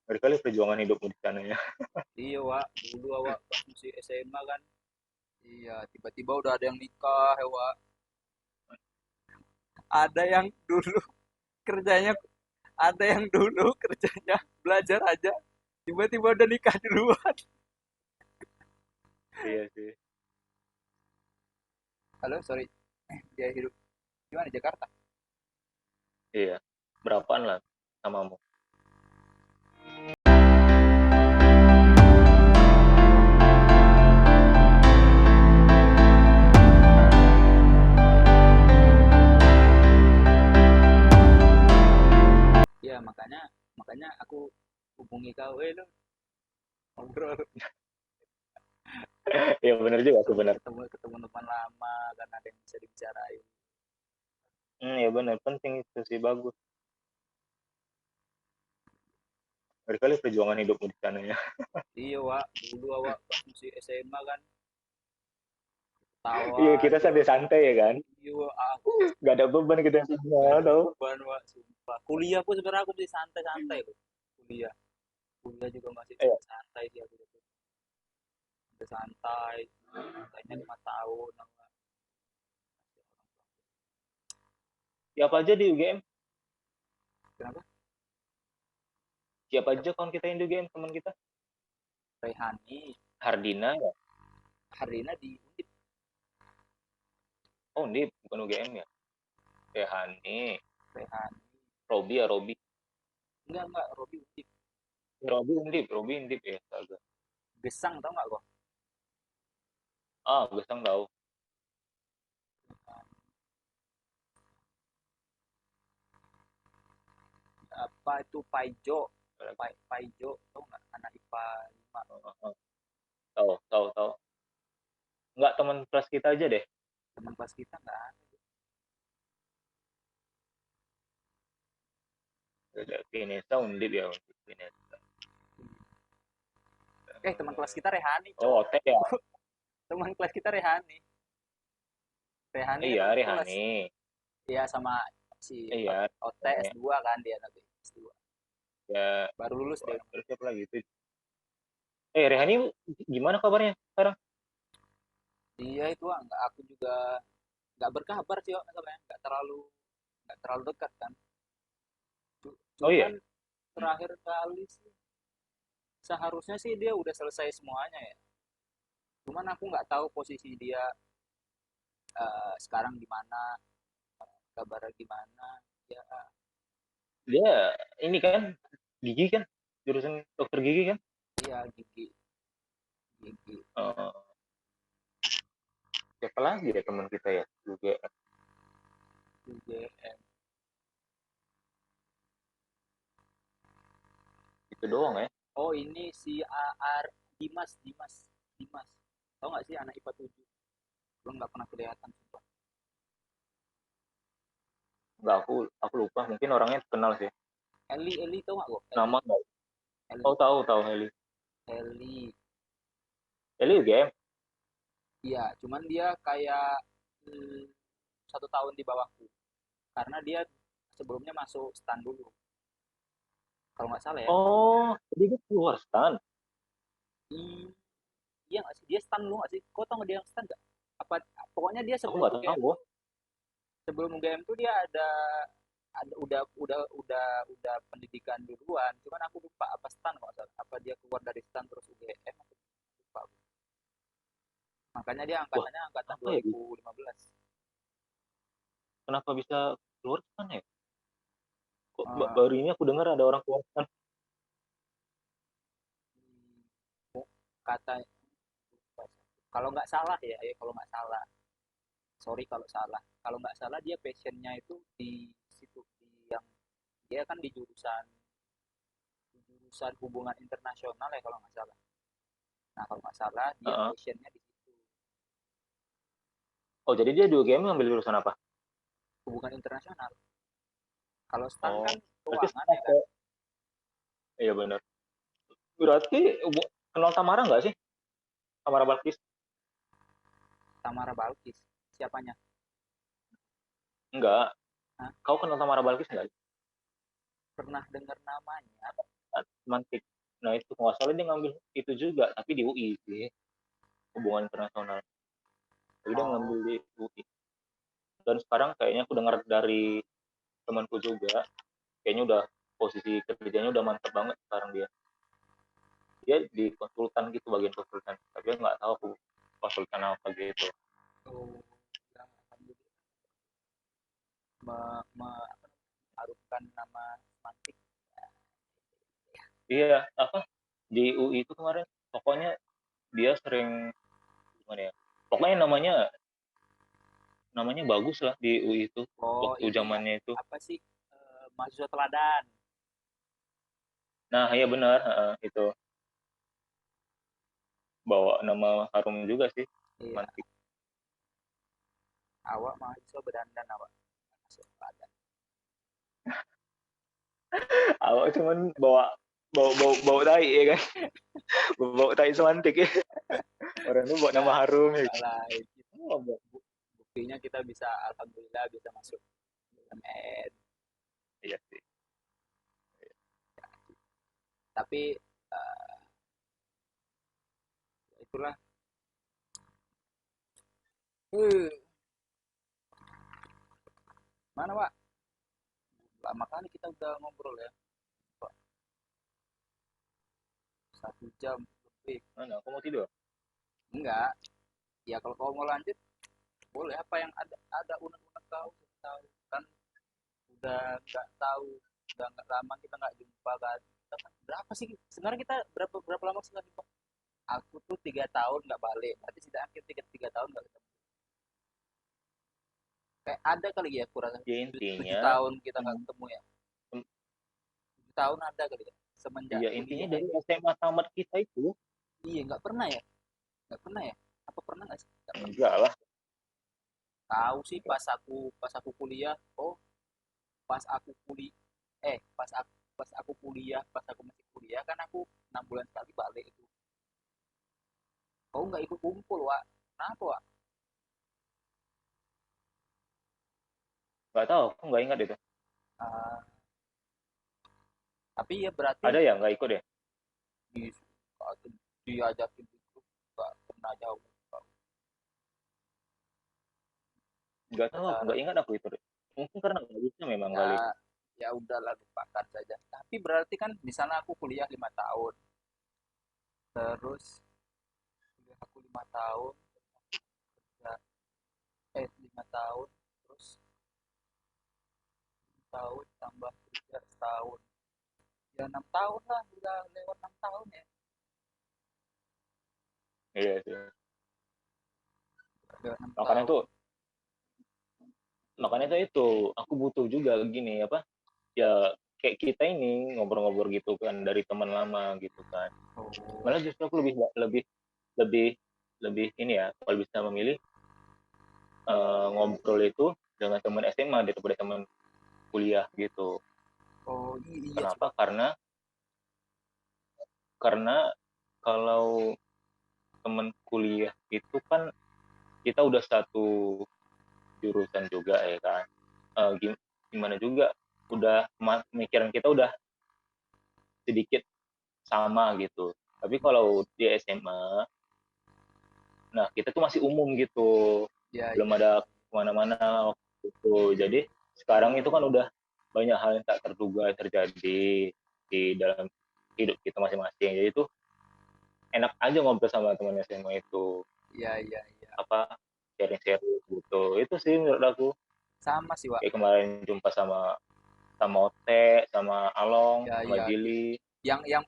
Berkali perjuangan hidupmu di sana ya. Iya, Wak. Dulu awak pas masih SMA kan. Iya, tiba-tiba udah ada yang nikah, ya, Wak. Ada yang dulu kerjanya ada yang dulu kerjanya belajar aja, tiba-tiba udah nikah duluan. Iya sih. Halo, sorry. Dia hidup gimana di Jakarta? Iya. Berapaan lah samamu? Ya, makanya makanya aku hubungi kau, lo ngobrol. Iya benar juga sih ketemu benar. ketemu ketemu teman lama kan, ada yang bisa dibicarain. Ya benar, penting itu sih, bagus. Berkali perjuangan hidupmu di sana ya. Iya, Wak. Dulu awak pas masih SMA kan, tawa Iya, kita aja. santai-santai ya kan. Iya, Wak. Aku Gak ada beban kita gak semua ada tau. beban, Wak, sumpah. Kuliah pun sebenarnya aku masih santai-santai loh. kuliah kuliah juga masih Iya. santai sih aku tuh. Udah santai, santainya 5 tahun. Siapa aja di UGM? Kenapa? Siapa aja kawan kita yang di UGM, teman kita? Rehani, Hardina ya? Harina di Undip. Oh, ini bukan UGM ya? Hani. Rehani, Robi ya, Robi. enggak, Robi Undip. Robi Indip ya, astaga. Gesang tau nggak kok? Ah, Gesang tahu. Apa itu Paijo? Paijo tau nggak, anak IPA 5. Tahu, tahu, tahu. Nggak, teman kelas kita aja deh. Teman kelas kita nggak ada. Ada Vanessa Undip ya, Undip Vanessa. Teman kelas kita Rehani, Oh, cok. Otek ya? Teman kelas kita Rehani. Rehani kan Iya, teman kelas. Rehani. Iya, sama si Iya, Ote S2 kan, dia nanti S2. ya. Baru lulus dia. Terus siapa lagi itu? Rehani gimana kabarnya sekarang? Iya itu, nggak, aku juga nggak berkabar sih, sebenarnya nggak terlalu dekat kan. Oh Cuman iya. terakhir kali sih seharusnya sih dia udah selesai semuanya ya. Cuman aku nggak tahu posisi dia sekarang di mana, kabarnya gimana. Ya, Dia ini kan gigi kan, jurusan dokter gigi kan. iya, gigi gigi Eh, Siapa lagi ya teman kita ya juga, UGM. itu doang ya. Oh, ini si AR, Dimas Dimas Dimas. Tahu nggak sih, anak IPA 7? Belum, nggak pernah kelihatan sumpah. Nggak, aku lupa, mungkin orangnya kenal sih. Eli tahu nggak kok? Nama nggak. Eli Oh, tahu, tahu Heli. Eli Heli UGM. Iya, cuman dia kayak hmm, 1 tahun di bawahku, karena dia sebelumnya masuk stan dulu, kalau nggak salah ya. Oh, jadi dia keluar stan. I- iya nggak sih, dia stan dulu nggak sih? Kau tau nggak dia yang stan nggak? Apa, pokoknya dia Aku sebelum nggak UGM tahu. tuh, dia ada udah pendidikan duluan, cuman aku lupa apa stan kok, apa dia keluar dari stan terus UGM, aku lupa. Makanya dia Wah, angkatannya angkatan apa ya? 2015. Kenapa bisa keluar stan ya? Kok Eh, baru ini aku dengar ada orang keluar stan. kata kalau nggak salah ya, kalau nggak salah, sorry kalau salah, dia passionnya itu di situ, di yang dia kan di jurusan hubungan internasional ya kalau nggak salah. Nah, kalau nggak salah dia Heeh. passionnya di situ, Oh, jadi dia di UGM ngambil jurusan apa? hubungan internasional. Kalau stan Oh, kan berarti keuangan sama ya kan. kayak. Iya benar. Berarti kenal Tamara nggak sih? Tamara Balkis? Tamara Balkis, siapanya? Enggak. Hah? Kau kenal Tamara Balkis nggak? Pernah dengar namanya? semantik. Nah itu kalau nggak salah dia ngambil itu juga, tapi di UI sih, hubungan internasional. Tapi dia Oh, ngambil di UI. Dan sekarang kayaknya aku dengar dari temanku juga, kayaknya udah posisi kerjanya udah mantap banget sekarang dia. Dia di konsultan gitu, bagian konsultan. Tapi nggak tahu aku konsultan apa gitu. oh, ya, alhamdulillah apa, mengharumkan nama semantik. Iya, apa di UI itu kemarin, pokoknya dia sering gimana ya? Pokoknya namanya namanya bagus lah di UI itu Oh, waktu ini ya, zamannya itu. apa sih, mahasiswa teladan. Nah, iya benar, itu bawa nama harum juga sih, Iya, Mantik. awak mahasiswa berdandan awak mahasiswa teladan. Awak cuman bawa bawa bawa, bawa tai ya kan, bawa tai semantik ya. Orang itu bawa nama Enggak, harum ya. enggak lah. Oh, Buktinya kita bisa, alhamdulillah bisa masuk BUMN. iya sih. Tapi eh, itulah. Uh, Mana Pak? Lama kali kita udah ngobrol ya, Pak. 1 jam lebih. Mana? Aku mau tidur. Enggak. Ya kalau kau mau lanjut, boleh. Apa yang ada unek-unek kau tahu kan, udah nggak tahu, udah nggak lama kita nggak jumpa kan. Kita kan berapa sih? Sebenarnya kita berapa berapa lama sih nggak jumpa? Aku tuh 3 tahun nggak balik. Berarti sudah hampir tiga tahun nggak ketemu. Kayak ada kali ya kurang Ya 7 intinya, tahun kita nggak ketemu ya. 7 tahun ada kali ya. Semenjak ya intinya kuliah dari itu. SMA tamat kita itu Iya nggak pernah ya. Nggak pernah ya. Apa pernah nggak sih? Nggak pernah. enggak lah. Tahu sih pas aku kuliah. Oh, pas aku kuliah. Pas aku kuliah, pas aku masih kuliah kan aku 6 bulan sekali balik itu. Kau nggak ikut kumpul, Wak. Kenapa, Wak? Nggak tahu, aku nggak ingat itu. Ah, tapi ya berarti Ada ya nggak ikut ya? di diajakin di grup nggak pernah jauh. Nggak tahu, aku Pacaran. nggak ingat aku itu. Mungkin karena nggak bisa memang Ya, kali. ya udahlah lupakan saja. Tapi berarti kan di sana aku kuliah 5 tahun. Terus kuliah aku 5 tahun, kerja 5 tahun, terus 5 tahun tambah kerja setahun. Ya 6 tahun lah, udah lewat 6 tahun ya. Iya sih. Udah enam Makanya tuh tahun. makanya tuh itu aku butuh juga gini apa, ya kayak kita ini ngobrol-ngobrol gitu kan dari teman lama gitu kan. Oh, Malah justru aku lebih lebih lebih lebih ini ya, kalau bisa memilih ngobrol itu dengan teman SMA daripada teman kuliah gitu. oh iya sih Kenapa? Pak. Karena kalau teman kuliah itu kan kita udah satu jurusan juga ya kan. Gimana juga udah pemikiran kita udah sedikit sama gitu. Tapi kalau di SMA, nah kita tuh masih umum gitu, Ya, belum ya, ada kemana-mana waktu itu. Jadi sekarang itu kan udah banyak hal yang tak terduga terjadi di dalam hidup kita masing-masing. Jadi itu enak aja ngobrol sama teman SMA itu, ya, ya, ya. apa, sharing-sharing gitu. Itu sih menurut aku. Sama sih Pak. Kayak kemarin jumpa sama sama Ote, sama Along, Ya, sama ya. Jili. Yang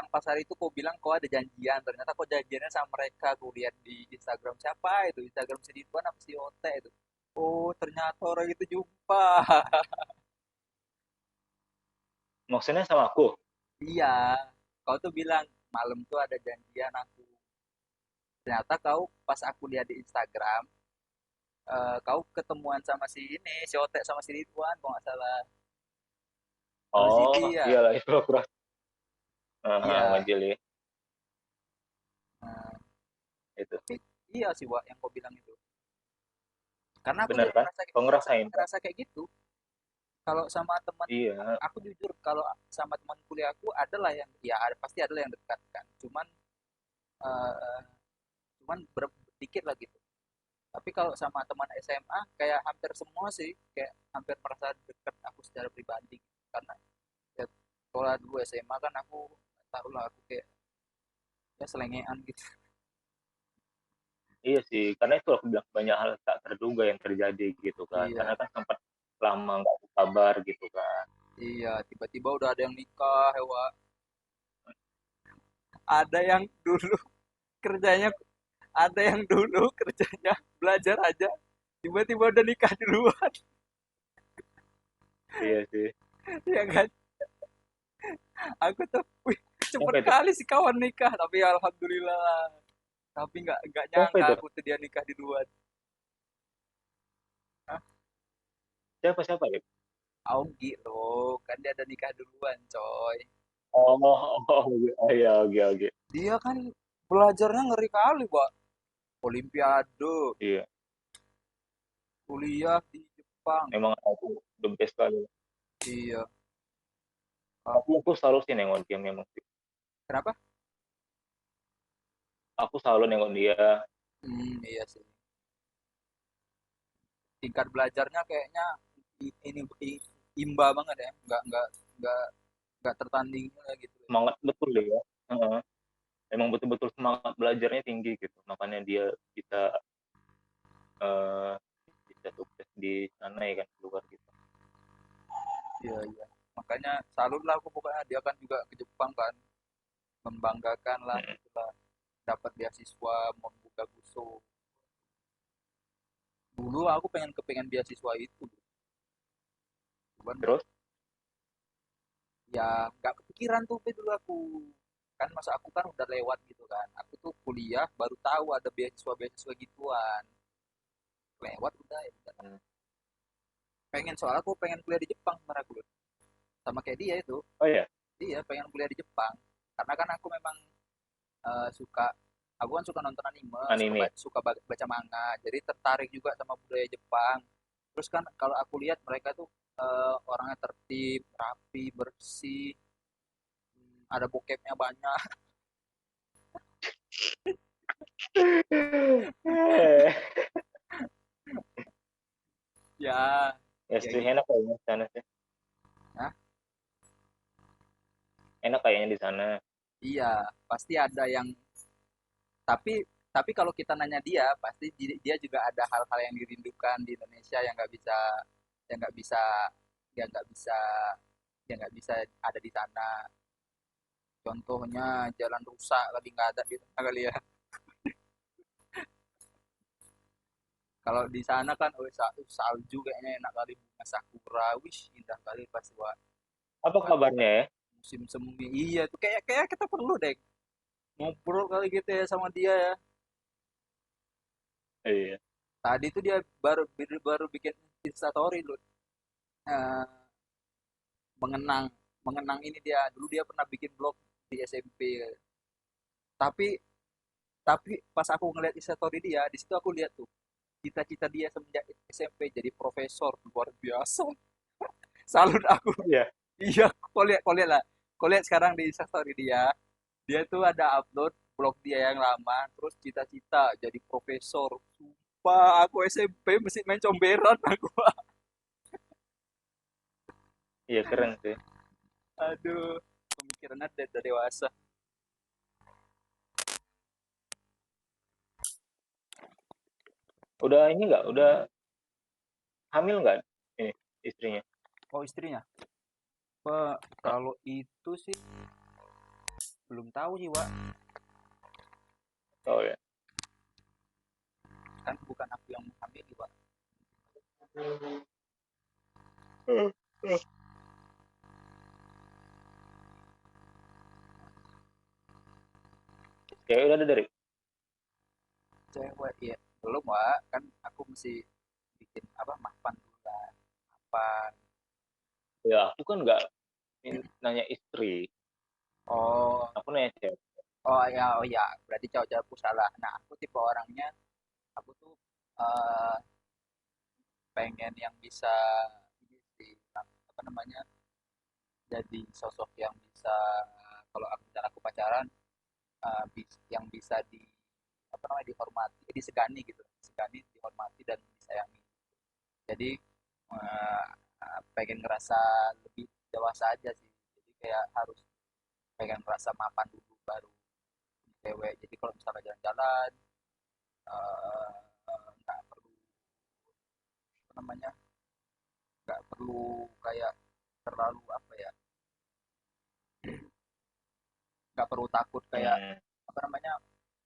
pas hari itu kau bilang kau ada janjian, ternyata kau janjiannya sama mereka. Kau lihat di Instagram siapa itu, Instagram si Ridwan apa si Ote itu. Oh, ternyata orang itu jumpa. Maksudnya sama aku. Iya, kau tuh bilang malam tuh ada janjian aku. Ternyata kau pas aku lihat di Instagram, kau ketemuan sama si ini, si Ote sama si Ridwan, kalau nggak salah. Sama Oh, Zidi ya. iyalah itu aku rasa. Sama Iya. Jili Nah, itu. tapi iya sih Wak yang kau bilang itu. Karena aku Bener juga kan? ngerasa Kau ngerasa ngerasain kan? ngerasa kayak gitu. Kalau sama teman, Iya, aku jujur kalau sama teman kuliahku adalah yang ya ada, pasti adalah yang dekat kan. Eh, cuman dikit lah gitu. Tapi kalau sama teman SMA kayak hampir semua sih, kayak hampir merasa dekat aku secara pribadi. Karena ya, sekolah dulu SMA kan aku tahu lah aku kayak ya selengean gitu. iya sih, karena itu aku bilang banyak hal tak terduga yang terjadi gitu kan. Karena Iya, kan sempat lama nggak ada kabar gitu kan. iya, tiba-tiba udah ada yang nikah, hewa. Ada yang dulu kerjanya, ada yang dulu kerjanya belajar aja, tiba-tiba udah nikah duluan, Iya sih. ya kan? Aku tuh, wih, cepet Siapa itu? kali si kawan nikah, tapi alhamdulillah. Tapi nggak Siapa nyangka itu? aku tuh dia nikah di duluan. Hah? Siapa siapa ya? Augie loh, kan dia ada nikah duluan, coy. Oh, oh, iya, oke, oke. Dia kan belajarnya ngeri kali, Pak. Olimpiade, Iya, kuliah di Jepang. memang aku the best kali. Iya. Tapi Aku aku selalu sih nengok dia memang sih. kenapa? Aku selalu nengok dia. Iya sih. Tingkat belajarnya kayaknya ini imba banget ya. Nggak nggak tertandingi lah gitu. Semangat betul deh ya. Heeh. Emang betul-betul semangat belajarnya tinggi gitu. Makanya dia bisa eh, bisa sukses di sana ya kan keluar gitu. Iya, iya. Makanya salut lah aku pokoknya dia kan juga ke Jepang kan, membanggakan lah Mm. itulah dapat beasiswa membuka Guso. Dulu aku kepengen beasiswa itu, cuman Terus, ya nggak kepikiran tuh Pe, dulu aku kan masa aku kan udah lewat gitu kan. Aku tuh kuliah baru tahu ada beasiswa gituan. Lewat udah ya udah. mm, Pengen soal aku pengen kuliah di Jepang kemarin aku sama kayak dia itu. oh ya, Dia pengen kuliah di Jepang karena kan aku memang suka aku kan suka nonton anime, anime. suka baca manga, jadi tertarik juga sama budaya Jepang. Terus kan kalau aku lihat mereka tuh orangnya tertib, rapi, bersih, ada bokepnya banyak. Ya, Ya ya sih gitu. enak kayaknya di sana sih. Nah, Enak kayaknya di sana. iya, pasti ada yang tapi kalau kita nanya dia, pasti dia juga ada hal-hal yang dirindukan di Indonesia yang nggak bisa yang nggak bisa yang nggak bisa ada di sana. Contohnya jalan rusak kali nggak ada di sana kali ya. Kalau di sana kan oh, salju kayaknya enak kali bunga sakura, wish indah kali pas Apa apa kabarnya ya? musim semi. Iya tuh kayak kayak kita perlu deh ngobrol kali gitu ya sama dia ya. Iya. Tadi tuh dia baru baru bikin instastory loh. Eh, mengenang mengenang ini dia dulu dia pernah bikin blog di SMP. Tapi tapi pas aku ngeliat instastory dia di situ aku lihat tuh cita-cita dia semenjak SMP jadi profesor luar biasa. Salut aku. Iya. Iya, kau lihat lah. Kau lihat sekarang di Instastory dia, dia tuh ada upload blog dia yang lama, terus cita-cita jadi profesor. Sumpah, aku SMP mesti main comberan aku. Iya keren sih. Aduh, pemikirannya udah dewasa. Udah ini nggak? Udah hamil nggak ini istrinya? Oh, istrinya? Pak, kalau itu sih belum tahu sih, Wak. Oh ya. Kan bukan aku yang menghamili, Wak. Kayak udah ada dari. Cewek, ya. Belum, Wak. Kan aku mesti bikin apa, mapan dulu kan. Mapan. Ya aku kan nggak nanya istri. Oh, Aku nanya cewek. oh ya, berarti cowok-cowokku salah. Nah, aku tipe orangnya, aku tuh pengen yang bisa ini sih, apa namanya, jadi sosok yang bisa, kalau aku misalnya aku pacaran, yang bisa di apa namanya, dihormati, disegani gitu, disegani, dihormati dan disayangi. Jadi eh, pengen ngerasa lebih dewasa aja sih, jadi kayak harus pengen ngerasa mapan dulu baru cewek. Jadi kalau misalnya jalan-jalan, eh, nggak perlu apa namanya, nggak perlu kayak terlalu apa ya, nggak perlu takut kayak Hmm, apa namanya,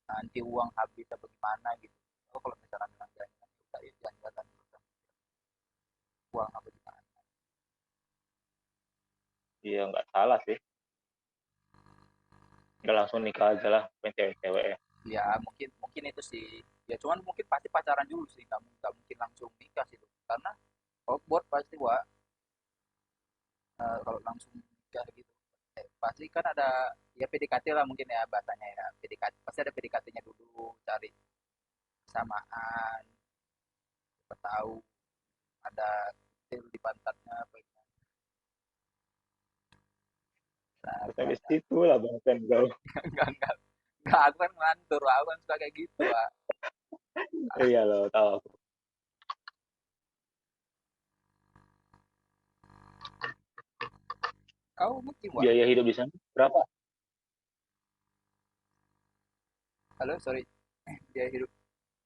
nanti uang habis atau gimana gitu. Oh, kalau misalnya jalan-jalan kita ya jalan-jalan gitu, uang apa gimana. iya nggak salah sih. Nggak langsung nikah aja lah, pengen cewek-cewek ya. Ya mungkin mungkin itu sih, ya cuman mungkin pasti pacaran dulu sih, nggak mungkin langsung nikah sih, karena outboard pasti kalau langsung nikah gitu, pasti kan ada ya PDKT lah mungkin ya bahasanya ya, PDKT pasti ada PDKT-nya dulu, cari kesamaan, siapa tahu ada titil di pantatnya apa gimana. Nah, Sampai situ lah bang kau. enggak, aku kan ngantur, aku kan suka kayak gitu, Wak. Iya loh, tahu aku. Kau mungkin, Wak. Biaya hidup di sana berapa? Halo, sorry. Biaya hidup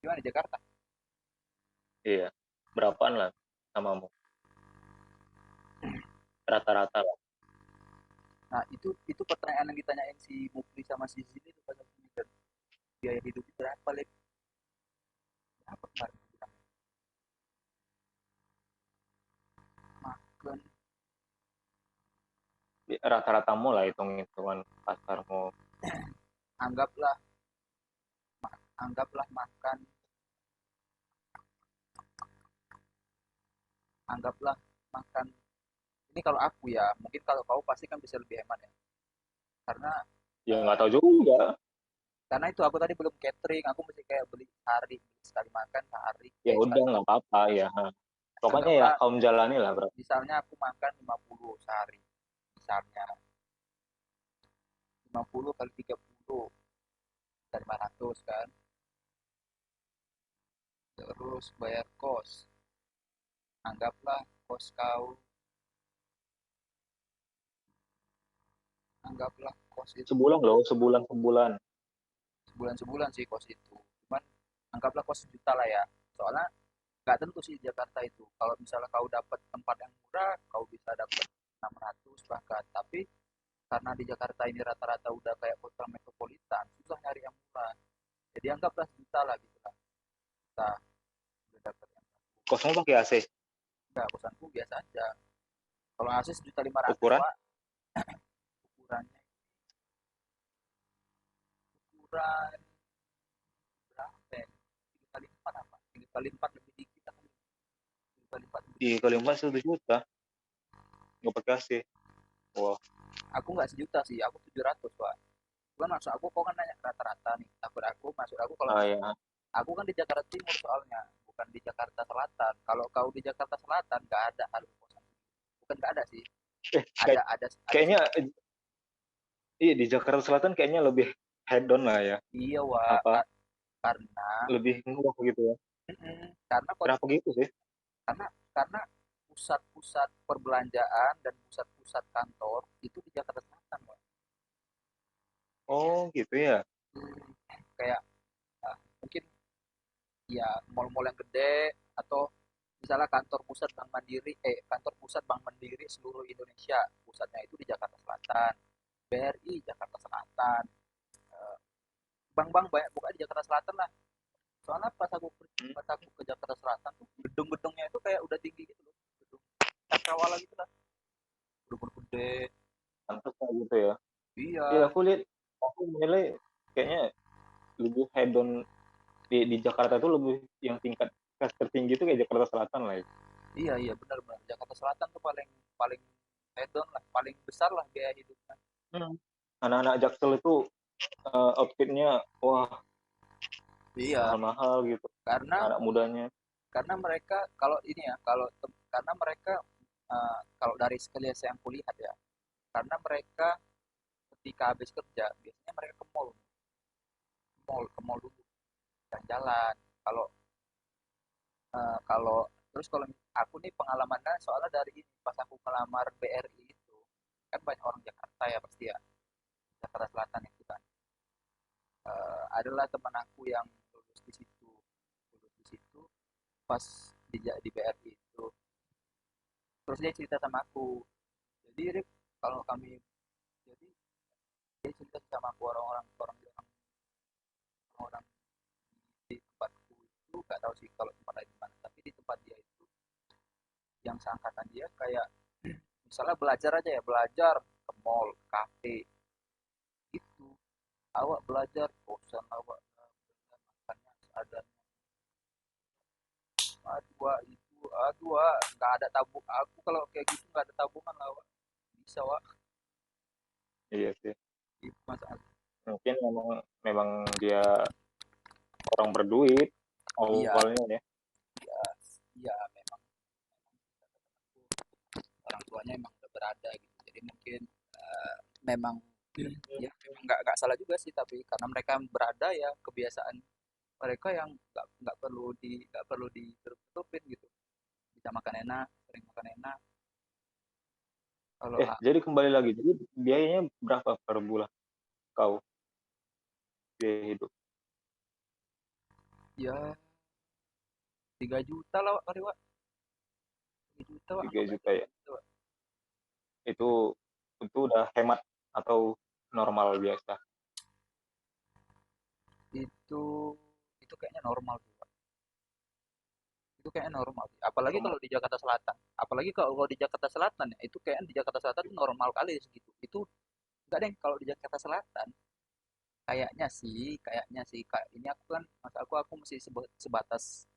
gimana di Jakarta? Iya, berapaan lah samamu? Rata-rata lah. Nah, itu pertanyaan yang ditanyain si Mukli sama si Zili itu pas aku mikir, biaya hidup itu berapa, Lek? Berapa kemarin aku bilang, makan, Rata-ratamu lah hitung-hitungan pasarmu. anggaplah anggaplah makan, anggaplah makan. Ini kalau aku ya, mungkin kalau kau pasti kan bisa lebih hemat ya. Karena Ya nggak eh, tahu juga. karena itu aku tadi belum catering, aku mesti kayak beli sehari, beli sekali makan sehari, Ya udah sekali. nggak apa-apa ya. Pokoknya ya Anggaplah kaum jalani lah bro. misalnya aku makan 50 sehari. Misalnya 50 kali 30 dari 500 kan. Terus bayar kos. Anggaplah kos kau, anggaplah kos itu Sebulan loh, sebulan sebulan. sebulan-sebulan sih kos itu. Cuman anggaplah kos sejuta lah ya. Soalnya nggak tentu sih di Jakarta itu. Kalau misalnya kau dapat tempat yang murah, kau bisa dapat 600 bahkan. Tapi karena di Jakarta ini rata-rata udah kayak kota metropolitan, susah nyari yang murah. Jadi anggaplah sejuta lah gitu lah. Kita udah dapat yang Kosmu pakai AC. enggak, kosanku biasa aja. Kalau AC 1.500.000, Ukuran Wak, ukurannya ukuran berapa ya? 3 kali 4 apa? 3 kali 4 lebih dikit apa? 3 kali 4 lebih di dikit. kali 4 1 juta nggak pakai AC. Wah, Aku nggak sejuta sih, aku 700, Pak. Cuman maksud aku, kok kan nanya rata-rata nih. Maksud aku kalau ah, misalnya, ya. aku kan di Jakarta Timur soalnya, bukan di Jakarta Selatan. Kalau kau di Jakarta Selatan, nggak ada harga kosan. Bukan nggak ada sih, Kayak, ada kayaknya sedikit. iya di Jakarta Selatan kayaknya lebih head on lah ya. Iya, Wak, Apa karena lebih murah gitu ya. karena Kenapa gitu sih? karena karena pusat-pusat perbelanjaan dan pusat-pusat kantor itu di Jakarta Selatan, Wak. Oh gitu ya. Kayak mungkin ya mall-mall yang gede, atau misalnya kantor pusat Bank Mandiri seluruh Indonesia, pusatnya itu di Jakarta Selatan. BRI Jakarta Selatan, eh, bank-bank banyak buka di Jakarta Selatan lah. Soalnya Hmm, pas aku ke Jakarta Selatan tuh, gedung-gedungnya itu kayak udah tinggi gitu loh, gedung cakrawala gitu lah, gedung gede. pantas kayak gitu ya. Iya Iya, aku menilai kayaknya lebih head on di Jakarta itu lebih yang tingkat kelas tertinggi itu kayak Jakarta Selatan lah ya. iya, iya, benar-benar Jakarta Selatan tuh paling paling hedon lah, paling besar lah biaya hidupnya. Hmm. Anak-anak Jaksel itu outfitnya wah Iya, mahal-mahal gitu. karena Anak mudanya. karena mereka kalau ini ya, karena mereka kalau dari sekali yang aku lihat ya, karena mereka ketika habis kerja biasanya mereka ke mall dulu jalan-jalan. Kalau terus kalau aku nih pengalamannya soalnya dari ini pas aku melamar BRI itu kan banyak orang Jakarta ya pasti ya, Jakarta Selatan itu kan. Adalah teman aku yang lulus di situ, pas di BRI itu. Terus dia cerita sama aku, jadi Rip, kalau kami jadi dia cerita sama aku orang di tempatku itu nggak tahu sih kalau tempat lain gimana, tapi di tempat dia itu yang seangkatan dia kayak misalnya belajar aja ya, belajar ke mall, kafe itu, awak belajar bosan awak, makannya seadanya, aduh itu, aduh nggak ada tabung, aku kalau kayak gitu nggak ada tabungan lah Wak. Bisa Wak, Iya sih. itu masalah. Mungkin memang memang dia orang berduit Iya, awalnya ya. iya, iya, memang orang tuanya emang udah berada gitu, jadi mungkin memang ya memang nggak salah juga sih, tapi karena mereka berada ya kebiasaan mereka yang nggak perlu ditutup-tutupin gitu, bisa makan enak, sering makan enak. Kalau Jadi kembali lagi. Jadi biayanya berapa per bulan kau biaya hidup? ya 3 juta lah Wak, kali Wak, 3 juta Wak, tiga anggap aja juta ya. 3 juta Wak. Itu itu udah hemat atau normal biasa? itu itu kayaknya normal tuh Wak. Itu kayaknya normal sih. Apalagi Normal. kalau di Jakarta Selatan, apalagi kalau di Jakarta Selatan ya, itu kayaknya di Jakarta Selatan tuh normal kali segitu itu. Enggak deh, kalau di Jakarta Selatan kayaknya sih kayak ini, aku kan masa aku masih sebatas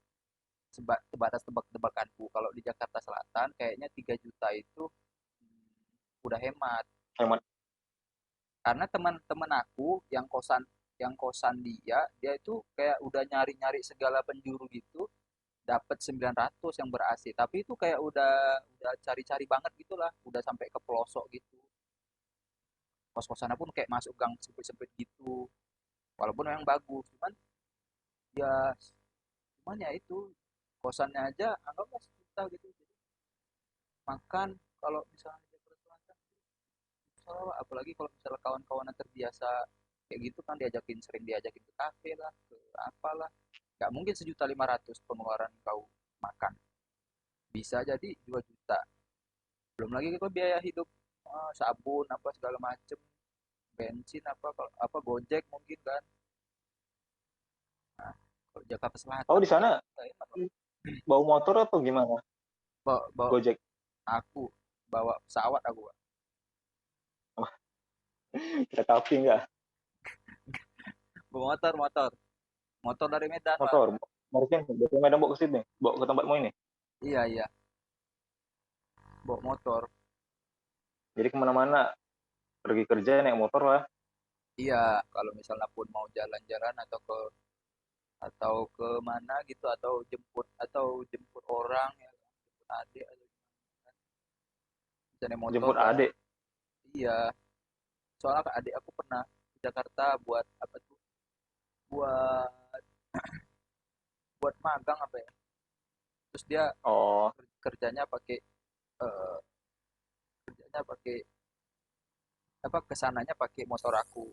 sebatas tebak-tebakanku, kalau di Jakarta Selatan kayaknya 3 juta itu udah hemat, Hemat. karena teman-teman aku yang kosan dia itu kayak udah nyari-nyari segala penjuru gitu, dapat 900 yang ber-AC, tapi itu kayak udah cari-cari banget gitulah, udah sampai ke pelosok gitu, kos-kosannya pun kayak masuk gang sempit-sempit gitu, walaupun memang bagus, ya cuman ya itu, kosannya aja anggaplah sejuta gitu, jadi makan kalau misalnya dia ke selatan salah, apalagi kalau misalnya kawan-kawan yang terbiasa kayak gitu kan, sering diajakin ke kafe lah, ke apalah, nggak mungkin 1,5 juta pengeluaran kau makan, bisa jadi 2 juta, belum lagi ke biaya hidup, sabun apa segala macem, bensin apa gojek mungkin kan. Nah, kalau Jakarta Kau Selatan di sana kayak apa? bawa motor atau gimana? bawa, bawa, Gojek. aku bawa pesawat aku Pak. Wah, kereta api enggak? Bawa motor motor dari Medan Pak. Motor. Dari sini, dari Medan bawa ke sini, bawa ke tempatmu ini. Iya, iya, bawa motor. Jadi kemana-mana pergi kerja naik motor lah. Iya, kalau misalnya pun mau jalan-jalan atau ke mana gitu, atau jemput orang ya, jemput adik atau gimana, bisa naik motor Jemput lah. adik. Iya, soalnya adik aku pernah ke Jakarta buat apa tuh, buat buat magang apa ya, terus dia Oh, kerjanya pakai eh, kerjanya pakai apa, kesananya pakai motor aku.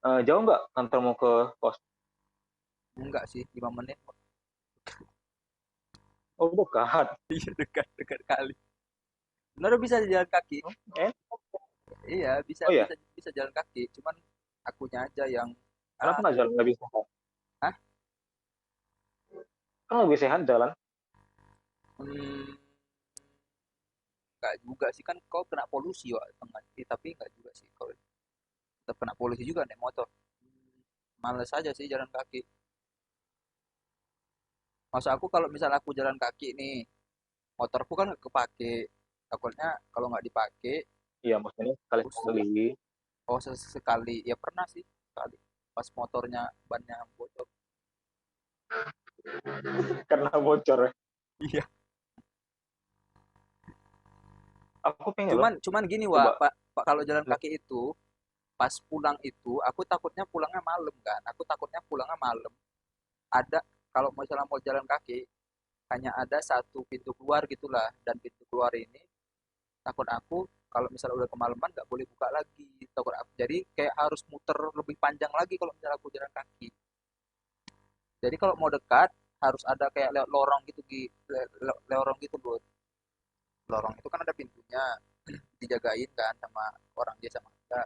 jauh nggak kantormu ke pos? Enggak sih, 5 menit. Oh, dekat. Iya, dekat dekat kali, benar bisa jalan kaki. Oh, eh, Iya, bisa oh ya, bisa bisa jalan kaki, cuman akunya aja yang kenapa ah nggak jalan lebih sehat? ah Kan lebih sehat jalan. hmm, nggak juga sih, kan kau kena polusi ya tengah. Tapi nggak juga sih, kau tetap kena polusi juga naik motor. Males aja sih jalan kaki. Masa aku kalau misalnya aku jalan kaki nih, motorku kan nggak kepake, takutnya kalau nggak dipakai Iya, maksudnya rusak. sekali-sekali. Oh, sesekali ya pernah sih sekali, pas motornya bannya bocor. Karena bocor ya. Iya, Aku pengen loh Cuman gini, coba. Pak, Pak, kalau jalan kaki itu pas pulang itu aku takutnya pulangnya malam kan. Aku takutnya pulangnya malam. Ada kalau misalnya mau jalan kaki hanya ada satu pintu keluar gitulah, dan pintu keluar ini takut aku kalau misalnya udah kemalaman nggak boleh buka lagi, takut aku jadi kayak harus muter lebih panjang lagi kalau misalnya aku jalan kaki. Jadi kalau mau dekat harus ada kayak lewat lorong gitu, lorong gitu buat lorong itu kan ada pintunya, dijagain kan sama orang jasa marga.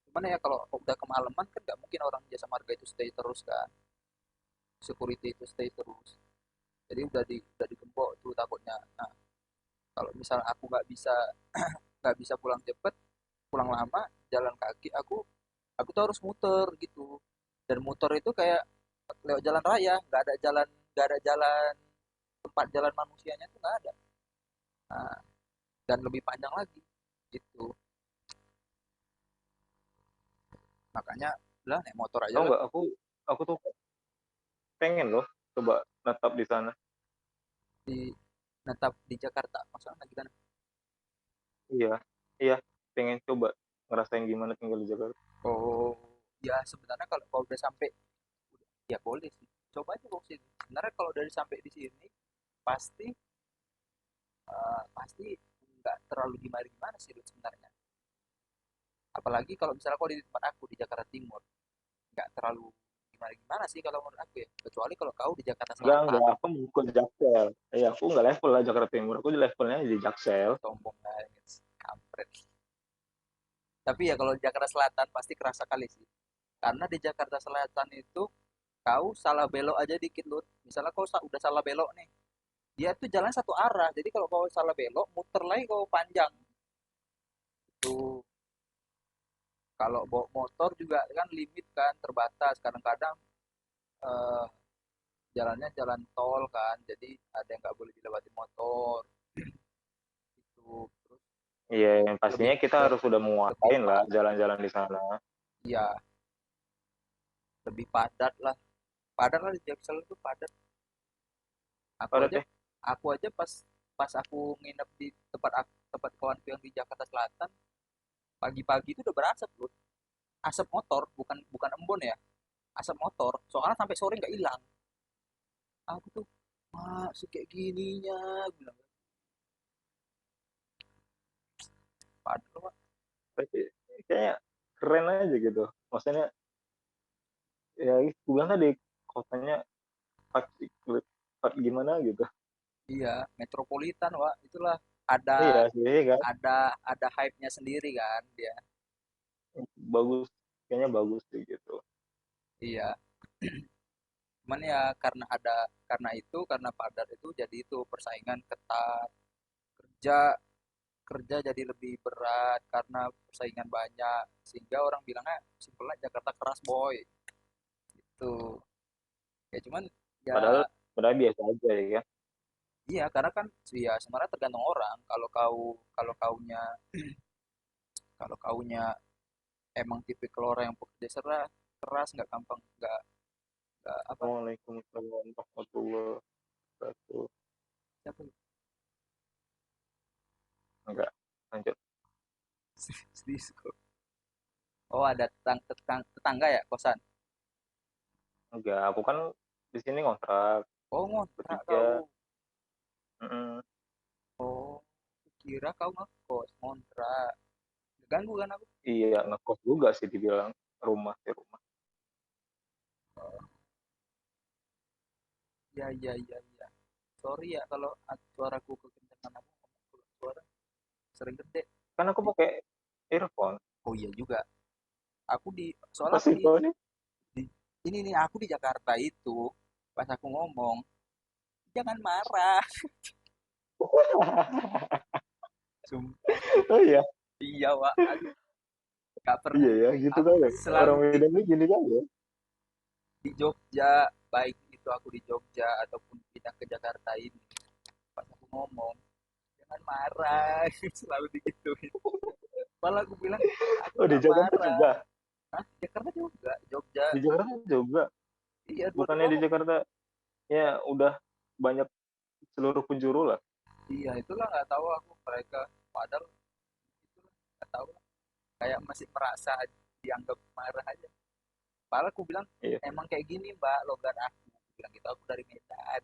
Cuman ya kalau udah kemalaman kan nggak mungkin orang jasa marga itu stay terus kan, security itu stay terus. Jadi udah digembok tuh takutnya. Nah, kalau misalnya aku nggak bisa pulang cepet, pulang lama, jalan kaki, aku tuh harus muter gitu. Dan muter itu kayak lewat jalan raya, nggak ada jalan tempat jalan manusianya tuh nggak ada. Nah, dan lebih panjang lagi gitu. Makanya lah naik motor aja Tahu lah. nggak, aku tuh pengen loh coba netap di sana. Di Netap di Jakarta maksudnya gimana? Iya, iya, pengen coba ngerasain gimana tinggal di Jakarta. Oh, ya sebenarnya kalau udah sampai, ya boleh sih, coba aja kok sini. Sebenarnya kalau dari sampai di sini pasti pasti nggak terlalu gimana gimana sih Lut, sebenarnya. Apalagi kalau misalnya kau di tempat aku di Jakarta Timur, nggak terlalu gimana gimana sih kalau menurut aku ya, kecuali kalau kau di Jakarta Selatan. Enggak, aku mau ke Jaksel. Aku nggak level lah Jakarta Timur, aku di levelnya di Jaksel. Sombong banget, kampret. Tapi ya kalau di Jakarta Selatan pasti kerasa kali sih, karena di Jakarta Selatan itu kau salah belok aja dikit Lut, misalnya kau udah salah belok nih, dia tuh jalan satu arah, jadi kalau kau salah belok muter lagi kau panjang tuh. Kalau bawa motor juga kan limit kan, terbatas kadang-kadang, eh, jalannya jalan tol kan, jadi ada yang nggak boleh dilewati motor itu. Terus Iya, yang lebih pastinya kita le- harus sudah lebih menguasain lah padat, jalan-jalan di sana. ya lebih padat lah, padat lah di Jaksel itu padat. aku Pada aja deh, aku aja pas pas aku nginep di tempat kawanku yang di Jakarta Selatan, pagi-pagi itu udah berasap loh, asap motor, bukan bukan embun ya, asap motor, soalnya sampai sore nggak hilang. Aku tuh masih kayak gininya bilang, padahal Pak. tapi kayaknya keren aja gitu. Maksudnya, ya aku bilang tadi, kotanya part gimana gitu. Iya, metropolitan, Wak. Itulah ada Iya sih kan, ada hype-nya sendiri kan dia. bagus, kayaknya bagus sih gitu. Iya. Cuman ya karena padat itu jadi itu persaingan ketat. Kerja kerja jadi lebih berat karena persaingan banyak. Sehingga orang bilangnya simpelnya Jakarta keras, boy. Itu. Ya cuman ya Padahal, padahal biasa aja ya kan. iya, karena kan ya sebenarnya tergantung orang. Kalau kaunya kalau kaunya emang tipikal orang yang pekerja keras, nggak gampang, nggak apa, Assalamualaikum warahmatullahi wabarakatuh. siapa Enggak, lanjut. Disko. Oh, ada tetangga ya kosan. Enggak, aku kan di sini ngontrak Oh, ngontrak kau. bertiga. Mm-mm. Oh, kira kau ngekos ngontrak, ganggu kan aku. Iya, ngekos juga sih dibilang, rumah sih rumah. Ya, ya, ya, ya, sorry ya kalau suaraku kekencangan, aku ngomong suara sering gede. Kan aku pakai earphone. Oh iya juga, aku di soal Apa aku sih kau nih? di ini nih, aku di Jakarta itu pas aku ngomong jangan marah. Sumpah. Oh iya, Iya, Wak, aduh, gak iya pernah. ya, gitu Aku kan ya. selalu Orang Medan tuh gini kan ya. di Jogja, baik itu aku di Jogja ataupun pindah ke Jakarta ini, pas aku ngomong jangan marah, selalu digituin. Malah aku bilang aku Oh, di nggak Jakarta marah. juga. Hah? Jakarta juga, Jogja. Di Jakarta juga. Iya, Bukannya dua-dua di kok. Jakarta ya udah banyak seluruh penjuru lah. Iya, itulah nggak tahu aku mereka, padahal nggak tahu, kayak masih merasa dianggap marah aja. Padahal aku bilang Iya, emang kayak gini mbak logat aku, bilang gitu, aku dari Medan,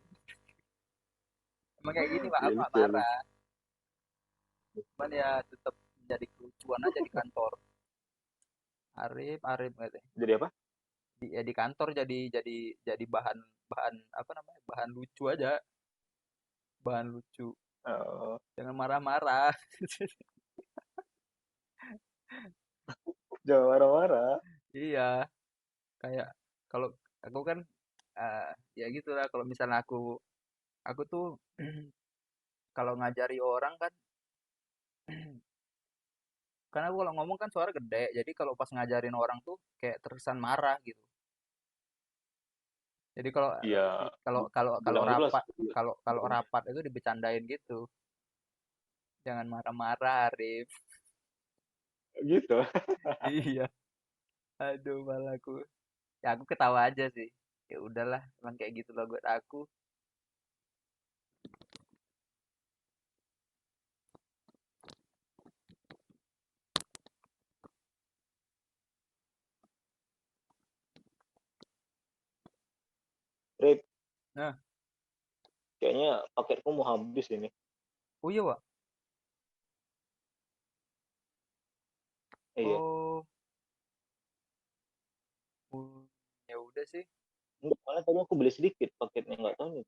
emang kayak gini mbak, iya aku nggak betul. marah, cuman ya tetap menjadi kelucuan aja di kantor. Arif Arif gitu, Jadi apa? ya di kantor jadi bahan bahan apa namanya, bahan lucu aja, bahan lucu, Eh, jangan marah-marah. jangan marah-marah. Iya, kayak kalau aku kan ya gitulah, kalau misalnya aku tuh kalau ngajari orang kan, karena aku kalau ngomong kan suara gede, jadi kalau pas ngajarin orang tuh kayak terkesan marah gitu. Jadi kalau Iya, kalau kalau kalau bilang dulu lah rapat, sebelum kalau rapat itu dibecandain gitu. Jangan marah-marah, Arif. gitu. Iya. Aduh, malah aku. Ya aku ketawa aja sih. Ya udahlah, emang kayak gitu loh buat aku. Rip, Nah, kayaknya paketku mau habis ini. oh iya, Wak. Iya. Oh, oh, ya udah sih. Enggak, malah tadi aku beli sedikit paketnya, nggak tahu nih.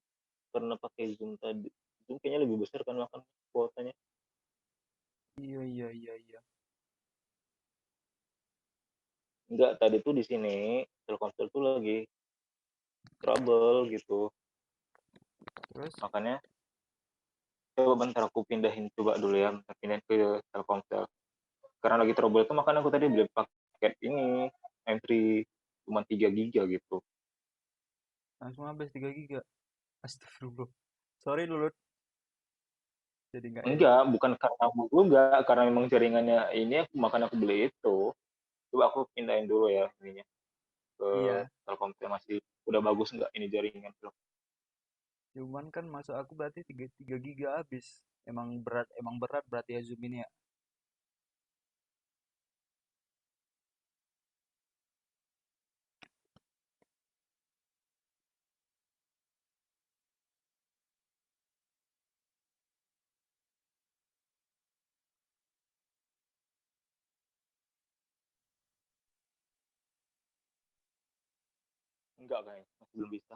Karena pakai Zoom tadi. Zoom kayaknya lebih besar kan makan kuotanya. Iya, iya, iya, iya. Enggak, tadi tuh di sini Telkomsel tuh lagi trouble gitu. Terus, Makanya coba bentar aku pindahin coba dulu ya, bentar pindahin ke Telkomsel. Karena lagi trouble itu makanya aku tadi beli paket ini M3 cuma 3 giga gitu. langsung habis 3 giga. Astagfirullah. Sorry dulu, jadi nggak enak. Enggak, bukan karena aku juga, karena memang jaringannya ini aku makanya aku beli itu. Coba aku pindahin dulu ya ininya ke Iya, Telkomsel, masih udah bagus nggak ini jaringan tuh. cuman kan masuk aku berarti tiga giga habis. Emang berat berarti ya Zoom ini ya. Enggak kayaknya, masih belum bisa.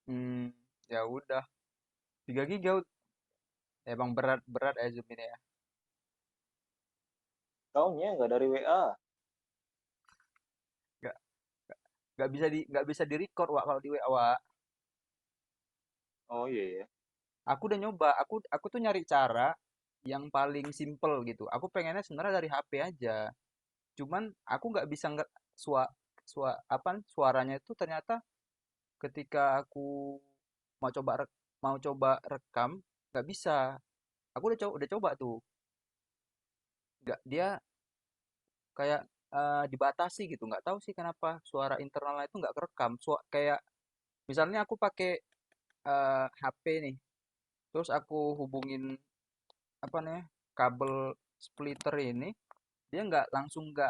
Hmm, ya udah. 3 giga emang berat ya Zoom ini ya. Tahunnya nggak dari WA. Nggak nggak bisa di record Wak, kalau di WA Wak. Oh iya ya. Aku udah nyoba, aku tuh nyari cara yang paling simple gitu. Aku pengennya sebenarnya dari HP aja. Cuman aku nggak bisa nggak sua, suaranya itu ternyata ketika aku mau coba mau coba rekam nggak bisa. Aku udah coba tuh. Nggak, dia kayak dibatasi gitu. Nggak tahu sih kenapa suara internalnya itu nggak kerekam. Kayak misalnya aku pakai HP nih, terus aku hubungin apa nih, kabel splitter ini, dia nggak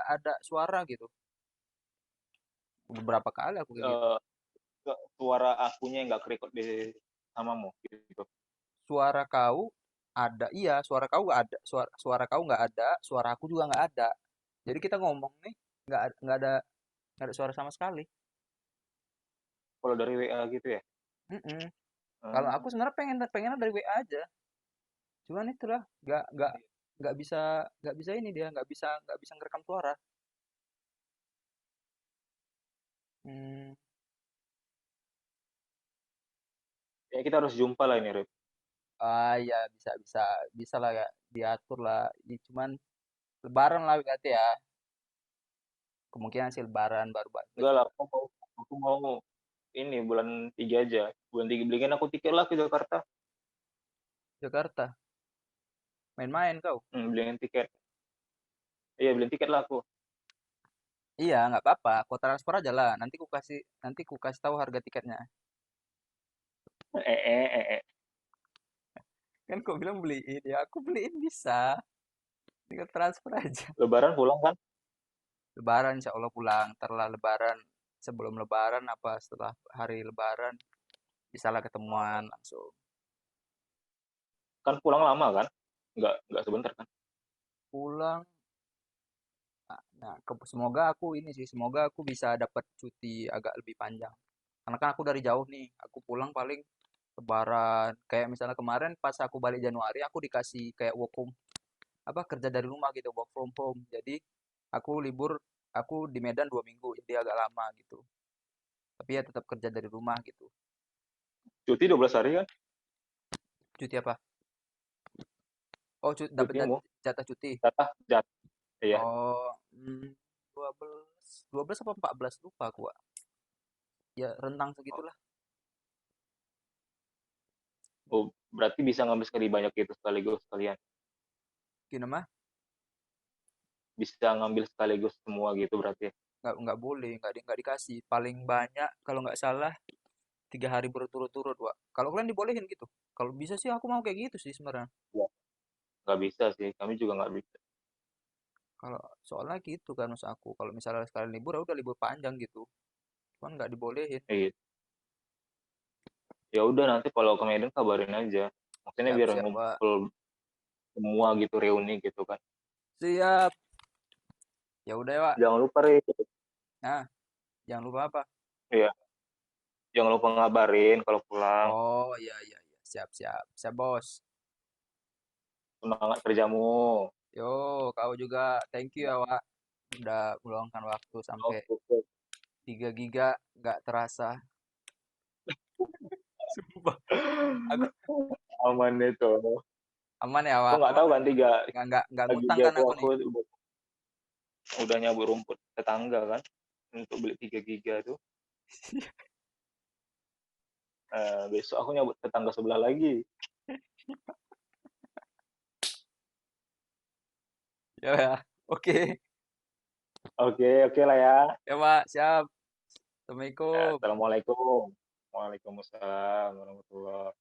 ada suara gitu. Beberapa kali aku kayak gitu. Eh, suara akunya nggak kerekod di samamu gitu. Suara kau ada, iya, suara kau nggak ada, suara kau nggak ada, suara aku juga nggak ada. Jadi kita ngomong nih nggak ada suara sama sekali. Kalau dari WA gitu ya. Mm-mm. Kalau aku Hmm. sebenarnya pengen dari WA aja. Cuman itulah nggak bisa ini, dia nggak bisa ngerekam suara. Hmm. Ya kita harus jumpa lah ini, Rip. Ah ya, bisa lah ya, diatur lah. Ini cuman Lebaran lah berarti ya. Kemungkinan sih Lebaran baru Enggak lah, aku mau ini bulan 3 aja. Bulan 3 belikan aku tiket lah ke Jakarta. Jakarta. Main-main kau. Beliin tiket. Iya, beliin tiket lah aku. Iya, nggak apa-apa. Kau transfer aja lah. Nanti ku kasih tahu harga tiketnya. Eh. Kan kau bilang beliin, ya aku beliin bisa. tinggal transfer aja. Lebaran pulang kan? Lebaran insya Allah pulang. Setelah Lebaran, sebelum Lebaran apa setelah hari Lebaran, bisalah ketemuan langsung. Kan pulang lama kan? Nggak sebentar kan? Pulang. Nah, semoga aku ini sih, semoga aku bisa dapat cuti agak lebih panjang. Karena kan aku dari jauh nih, aku pulang paling Lebaran. Kayak misalnya kemarin pas aku balik Januari, aku dikasih kayak work home, apa kerja dari rumah gitu, work from home. Jadi aku libur, aku di Medan 2 minggu, jadi agak lama gitu. Tapi ya tetap kerja dari rumah gitu. Cuti 12 hari kan? Cuti apa? Oh, dapat Cutimu. jatah cuti. Jatah. Iya. Oh, 12, 12 apa 14 lupa aku. Wak. Ya rentang segitulah. Oh, berarti bisa ngambil sekali banyak itu sekaligus kalian. Gimana? Bisa ngambil sekaligus semua gitu berarti. Nggak boleh, nggak dikasih. Paling banyak kalau nggak salah 3 hari berturut-turut, Wak. Kalau kalian dibolehin gitu. Kalau bisa sih aku mau kayak gitu sih sebenarnya. Ya, nggak bisa sih. Kami juga nggak bisa. Kalau soalnya gitu kan maksud aku. Kalau misalnya sekalian libur, ya udah libur panjang gitu. Cuman nggak dibolehin. Gitu. Ya udah nanti kalau ke Medan kabarin aja. Maksudnya biar Siap-siap, Wak. ngumpul semua gitu reuni gitu kan. Siap. Ya udah, ya, Wak. Jangan lupa Re. Nah, jangan lupa apa? Iya, jangan lupa ngabarin kalau pulang. Oh, iya, iya, iya. Siap, siap. Siap, Bos. Semangat kerjamu. Yo, kau juga thank you ya, Wak. Udah meluangkan waktu sampai Oke, 3 giga nggak terasa. Sumpah. Aku aman itu. aman ya, Aku Wak. nggak Aman. tahu kan Nggak ngutang tiga kan tuh aku aku nih. udah nyabur rumput tetangga kan untuk beli 3 giga tuh. Besok aku nyabut tetangga sebelah lagi. Ya, ya. Oke. Oke, oke lah ya. Ya, Pak. Siap. Ya, Assalamualaikum. assalamualaikum. Waalaikumsalam warahmatullahi